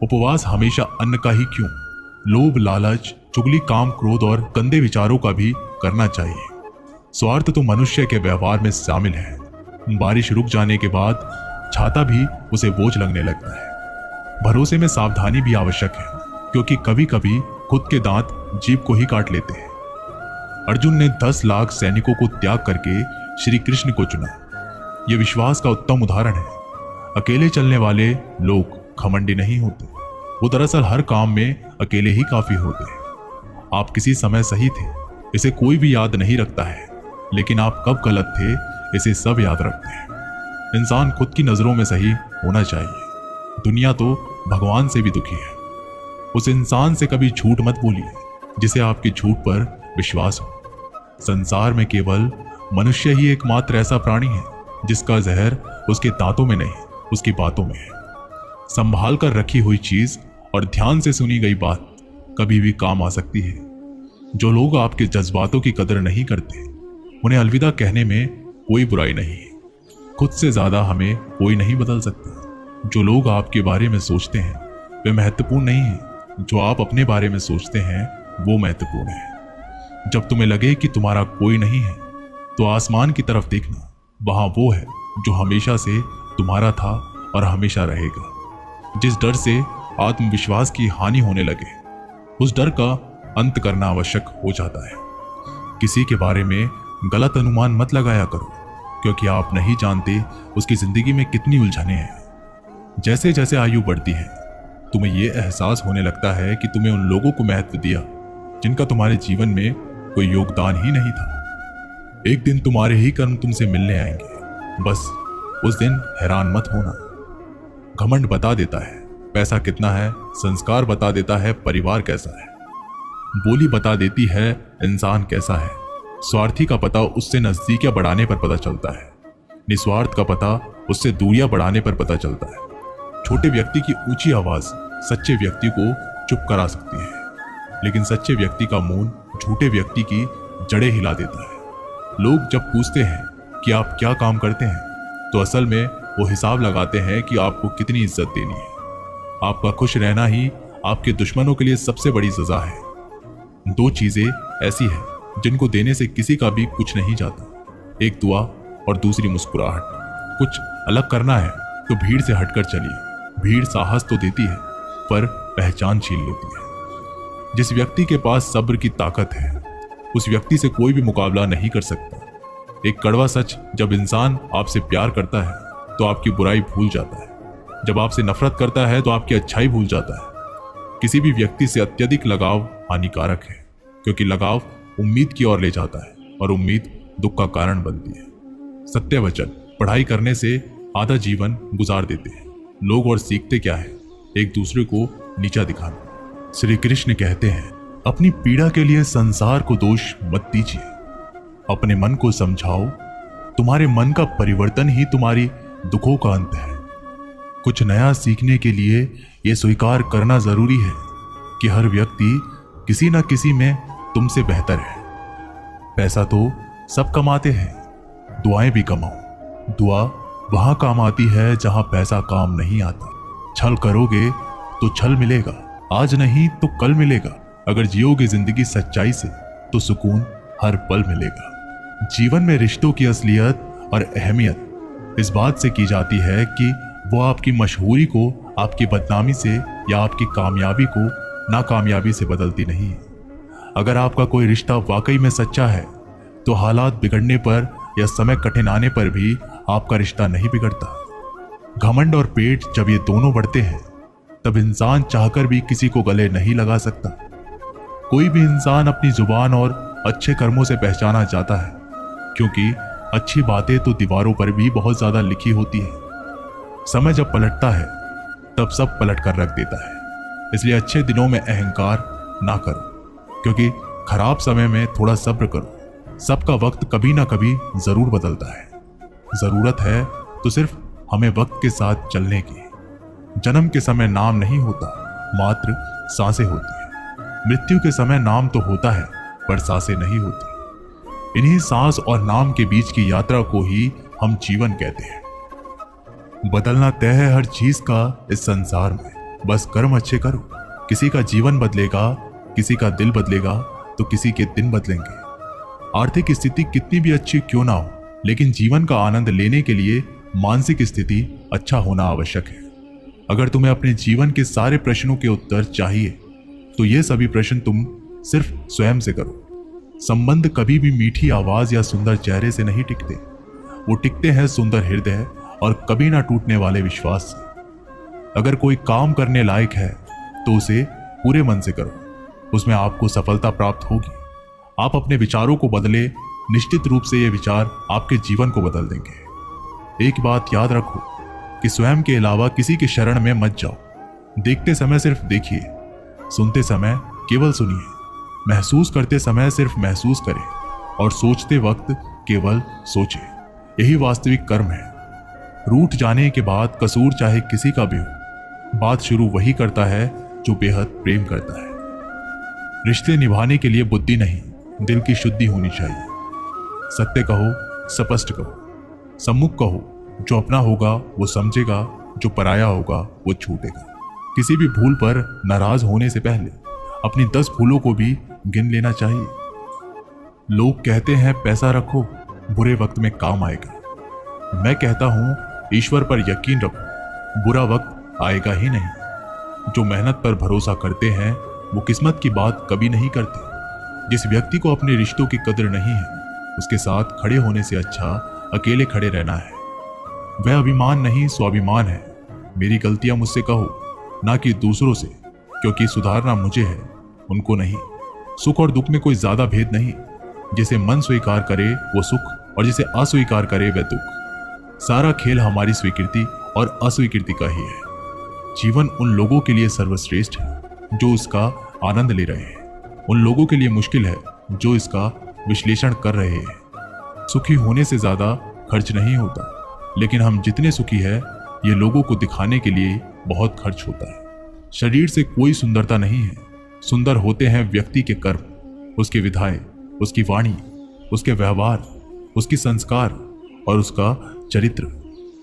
उपवास हमेशा अन्न का ही क्यों, लोभ, लालच, चुगली, काम, क्रोध और गंदे विचारों का भी करना चाहिए। स्वार्थ तो मनुष्य के व्यवहार में शामिल है। बारिश रुक जाने के बाद छाता भी उसे बोझ लगने लगता है। भरोसे में सावधानी भी आवश्यक है, क्योंकि कभी कभी खुद के दांत जीभ को ही काट लेते हैं। अर्जुन ने 10 लाख सैनिकों को त्याग करके श्री कृष्ण को चुना। यह विश्वास का उत्तम उदाहरण है। अकेले चलने वाले लोग घमंडी नहीं होते, वो दरअसल हर काम में अकेले ही काफी होते हैं। आप किसी समय सही थे, इसे कोई भी याद नहीं रखता है, लेकिन आप कब गलत थे इसे सब याद रखते हैं। इंसान खुद की नजरों में सही होना चाहिए। दुनिया तो भगवान से भी दुखी है। उस इंसान से कभी झूठ मत बोलिए जिसे आपके झूठ पर विश्वास हो। संसार में केवल मनुष्य ही एकमात्र ऐसा प्राणी है जिसका जहर उसके दांतों में नहीं, उसकी बातों में है। संभाल कर रखी हुई चीज और ध्यान से सुनी गई बात कभी भी काम आ सकती है। जो लोग आपके जज्बातों की कदर नहीं करते, उन्हें अलविदा कहने में कोई बुराई नहीं है। खुद से ज्यादा हमें कोई नहीं बदल सकता। जो लोग आपके बारे में सोचते हैं वे महत्वपूर्ण नहीं है, जो आप अपने बारे में सोचते हैं वो महत्वपूर्ण है। जब तुम्हें लगे कि तुम्हारा कोई नहीं है तो आसमान की तरफ देखना, वहां वो है जो हमेशा से तुम्हारा था और हमेशा रहेगा। जिस डर से आत्मविश्वास की हानि होने लगे, उस डर का अंत करना आवश्यक हो जाता है। किसी के बारे में गलत अनुमान मत लगाया करो, क्योंकि आप नहीं जानते उसकी जिंदगी में कितनी उलझनें हैं। जैसे जैसे आयु बढ़ती है, तुम्हें यह एहसास होने लगता है कि तुम्हें उन लोगों को महत्व दिया जिनका तुम्हारे जीवन में कोई योगदान ही नहीं था। एक दिन तुम्हारे ही कर्म तुमसे मिलने आएंगे, बस उस दिन हैरान मत होना। घमंड बता देता है पैसा कितना है, संस्कार बता देता है परिवार कैसा है, बोली बता देती है इंसान कैसा है। स्वार्थी का पता उससे नजदीकियां बढ़ाने पर पता चलता है, निस्वार्थ का पता उससे दूरियां बढ़ाने पर पता चलता है। छोटे व्यक्ति की ऊंची आवाज सच्चे व्यक्ति को चुप करा सकती है, लेकिन सच्चे व्यक्ति का मौन झूठे व्यक्ति की जड़ें हिला देता है। लोग जब पूछते हैं कि आप क्या काम करते हैं, तो असल में वो हिसाब लगाते हैं कि आपको कितनी इज्जत देनी है। आपका खुश रहना ही आपके दुश्मनों के लिए सबसे बड़ी सजा है। 2 चीजें ऐसी हैं जिनको देने से किसी का भी कुछ नहीं जाता, एक दुआ और दूसरी मुस्कुराहट। कुछ अलग करना है तो भीड़ से हटकर चलिए। भीड़ साहस तो देती है पर पहचान छीन लेती है। जिस व्यक्ति के पास सब्र की ताकत है, उस व्यक्ति से कोई भी मुकाबला नहीं कर सकता। एक कड़वा सच, जब इंसान आपसे प्यार करता है तो आपकी बुराई भूल जाता है, जब आपसे नफरत करता है तो आपकी अच्छाई भूल जाता है। किसी भी व्यक्ति से अत्यधिक लगाव हानिकारक है, क्योंकि लगाव उम्मीद की ओर ले जाता है और उम्मीद दुख का कारण बनती है। सत्य वचन, पढ़ाई करने से आधा जीवन गुजार देते हैं लोग, और सीखते क्या है, एक दूसरे को नीचा दिखाना। श्री कृष्ण कहते हैं, अपनी पीड़ा के लिए संसार को दोष मत दीजिए, अपने मन को समझाओ। तुम्हारे मन का परिवर्तन ही तुम्हारी दुखों का अंत है। कुछ नया सीखने के लिए यह स्वीकार करना जरूरी है कि हर व्यक्ति किसी न किसी में तुमसे बेहतर है। पैसा तो सब कमाते हैं, दुआएं भी कमाओ। दुआ वहां काम आती है जहां पैसा काम नहीं आता। छल करोगे तो छल मिलेगा, आज नहीं तो कल मिलेगा। अगर जियोगे जिंदगी सच्चाई से तो सुकून हर पल मिलेगा। जीवन में रिश्तों की असलियत और अहमियत इस बात से की जाती है कि वो आपकी मशहूरी को आपकी बदनामी से या आपकी कामयाबी को नाकामयाबी से बदलती नहीं है। अगर आपका कोई रिश्ता वाकई में सच्चा है तो हालात बिगड़ने पर या समय कठिन आने पर भी आपका रिश्ता नहीं बिगड़ता। घमंड और पेट जब ये दोनों बढ़ते हैं तब इंसान चाहकर भी किसी को गले नहीं लगा सकता। कोई भी इंसान अपनी जुबान और अच्छे कर्मों से पहचाना जाता है, क्योंकि अच्छी बातें तो दीवारों पर भी बहुत ज्यादा लिखी होती है। समय जब पलटता है तब सब पलट कर रख देता है। इसलिए अच्छे दिनों में अहंकार ना करो, क्योंकि खराब समय में थोड़ा सब्र करो। सबका वक्त कभी ना कभी जरूर बदलता है। जरूरत है तो सिर्फ हमें वक्त के साथ चलने की। जन्म के समय नाम नहीं होता, मात्र सांसें होती है। मृत्यु के समय नाम तो होता है पर सांसें नहीं होती। इन्हीं सांस और नाम के बीच की यात्रा को ही हम जीवन कहते हैं। बदलना तय है हर चीज का इस संसार में, बस कर्म अच्छे करो। किसी का जीवन बदलेगा, किसी का दिल बदलेगा तो किसी के दिन बदलेंगे। आर्थिक स्थिति कितनी भी अच्छी क्यों ना हो, लेकिन जीवन का आनंद लेने के लिए मानसिक स्थिति अच्छा होना आवश्यक है। अगर तुम्हें अपने जीवन के सारे प्रश्नों के उत्तर चाहिए तो ये सभी प्रश्न तुम सिर्फ स्वयं से करो। संबंध कभी भी मीठी आवाज या सुंदर चेहरे से नहीं टिकते, वो टिकते हैं सुंदर हृदय और कभी ना टूटने वाले विश्वास से। अगर कोई काम करने लायक है तो उसे पूरे मन से करो, उसमें आपको सफलता प्राप्त होगी। आप अपने विचारों को बदले, निश्चित रूप से ये विचार आपके जीवन को बदल देंगे। एक बात याद रखो कि स्वयं के अलावा किसी के शरण में मत जाओ। देखते समय सिर्फ देखिए, सुनते समय केवल सुनिए, महसूस करते समय सिर्फ महसूस करें और सोचते वक्त केवल सोचें। यही वास्तविक कर्म है। रूठ जाने के बाद कसूर चाहे किसी का भी हो, बात शुरू वही करता है जो बेहद प्रेम करता है। रिश्ते निभाने के लिए बुद्धि नहीं, दिल की शुद्धि होनी चाहिए। सत्य कहो, स्पष्ट कहो, सम्मुख कहो। जो अपना होगा वो समझेगा, जो पराया होगा वो छूटेगा। किसी भी भूल पर नाराज होने से पहले अपनी 10 भूलों को भी गिन लेना चाहिए। लोग कहते हैं पैसा रखो, बुरे वक्त में काम आएगा। मैं कहता हूं ईश्वर पर यकीन रखो, बुरा वक्त आएगा ही नहीं। जो मेहनत पर भरोसा करते हैं वो किस्मत की बात कभी नहीं करते। जिस व्यक्ति को अपने रिश्तों की कदर नहीं है, उसके साथ खड़े होने से अच्छा अकेले खड़े रहना है। वह अभिमान नहीं, स्वाभिमान है। मेरी गलतियां मुझसे कहो, ना कि दूसरों से, क्योंकि सुधारना मुझे है, उनको नहीं। सुख और दुख में कोई ज्यादा भेद नहीं। जिसे मन स्वीकार करे वो सुख और जिसे अस्वीकार करे वह दुख। सारा खेल हमारी स्वीकृति और अस्वीकृति का ही है। जीवन उन लोगों के लिए सर्वश्रेष्ठ है जो उसका आनंद ले रहे हैं। उन लोगों के लिए मुश्किल है जो इसका विश्लेषण कर रहे हैं। सुखी होने से ज्यादा खर्च नहीं होता, लेकिन हम जितने सुखी है ये लोगों को दिखाने के लिए बहुत खर्च होता है। शरीर से कोई सुंदरता नहीं है, सुंदर होते हैं व्यक्ति के कर्म, उसके विधाएं, उसकी वाणी, उसके व्यवहार, उसकी संस्कार और उसका चरित्र।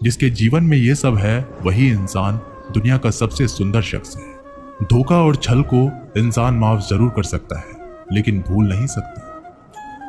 जिसके जीवन में ये सब है वही इंसान दुनिया का सबसे सुंदर शख्स है। धोखा और छल को इंसान माफ जरूर कर सकता है, लेकिन भूल नहीं सकता।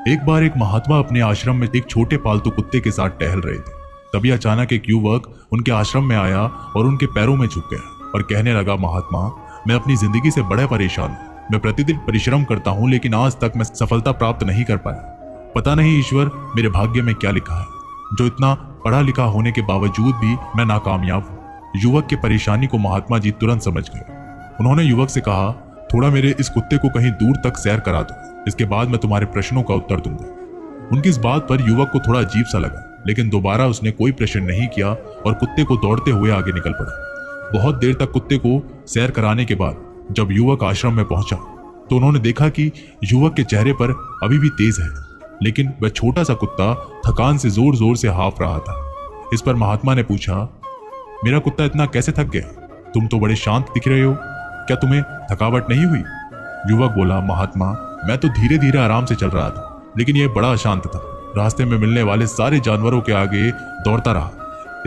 एक बार एक महात्मा अपने आश्रम में एक छोटे पालतू कुत्ते के साथ टहल रहे थे। तभी अचानक एक युवक उनके आश्रम में आया और उनके पैरों में झुक गया और कहने लगा, महात्मा, मैं अपनी जिंदगी से बड़ा परेशान हूँ। मैं प्रतिदिन परिश्रम करता हूँ, लेकिन आज तक मैं सफलता प्राप्त नहीं कर पाया। पता नहीं ईश्वर मेरे भाग्य में क्या लिखा है, जो इतना पढ़ा लिखा होने के बावजूद भी मैं नाकामयाब हूँ। युवक की परेशानी को महात्मा जी तुरंत समझ गए। उन्होंने युवक से कहा, थोड़ा मेरे इस कुत्ते को कहीं दूर तक सैर करा दो, इसके बाद मैं तुम्हारे प्रश्नों का उत्तर दूंगा। उनकी इस बात पर युवक को थोड़ा अजीब सा लगा, लेकिन दोबारा उसने कोई प्रश्न नहीं किया और कुत्ते को दौड़ते हुए आगे निकल पड़ा। बहुत देर तक कुत्ते को सैर कराने के बाद जब युवक आश्रम में पहुंचा तो उन्होंने देखा कि युवक के चेहरे पर अभी भी तेज है, लेकिन वह छोटा सा कुत्ता थकान से जोर जोर से हाँफ रहा था। इस पर महात्मा ने पूछा, मेरा कुत्ता इतना कैसे थक गया? तुम तो बड़े शांत दिख रहे हो, क्या तुम्हें थकावट नहीं हुई? युवक बोला, महात्मा, मैं तो धीरे धीरे आराम से चल रहा था, लेकिन यह बड़ा अशांत था। रास्ते में मिलने वाले सारे जानवरों के आगे दौड़ता रहा,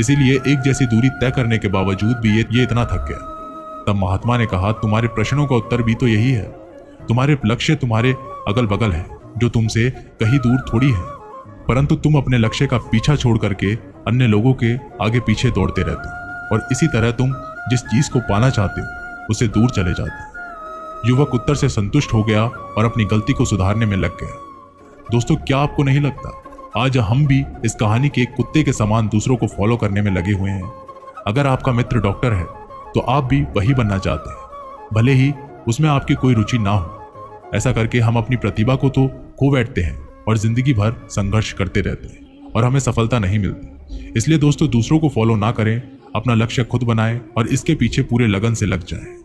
इसीलिए एक जैसी दूरी तय करने के बावजूद भी ये इतना थक गया। तब महात्मा ने कहा, तुम्हारे प्रश्नों का उत्तर भी तो यही है। तुम्हारे लक्ष्य तुम्हारे अगल बगल है, जो तुमसे कहीं दूर थोड़ी है, परंतु तुम अपने लक्ष्य का पीछा छोड़ करके अन्य लोगों के आगे पीछे दौड़ते रहते हो, और इसी तरह तुम जिस चीज को पाना चाहते हो उससे दूर चले जाते हो। युवक उत्तर से संतुष्ट हो गया और अपनी गलती को सुधारने में लग गया। दोस्तों, क्या आपको नहीं लगता आज हम भी इस कहानी के एक कुत्ते के समान दूसरों को फॉलो करने में लगे हुए हैं? अगर आपका मित्र डॉक्टर है तो आप भी वही बनना चाहते हैं, भले ही उसमें आपकी कोई रुचि ना हो। ऐसा करके हम अपनी प्रतिभा को तो खो बैठते हैं और जिंदगी भर संघर्ष करते रहते हैं और हमें सफलता नहीं मिलती। इसलिए दोस्तों, दूसरों को फॉलो ना करें, अपना लक्ष्य खुद बनाएं और इसके पीछे पूरे लगन से लग जाएं।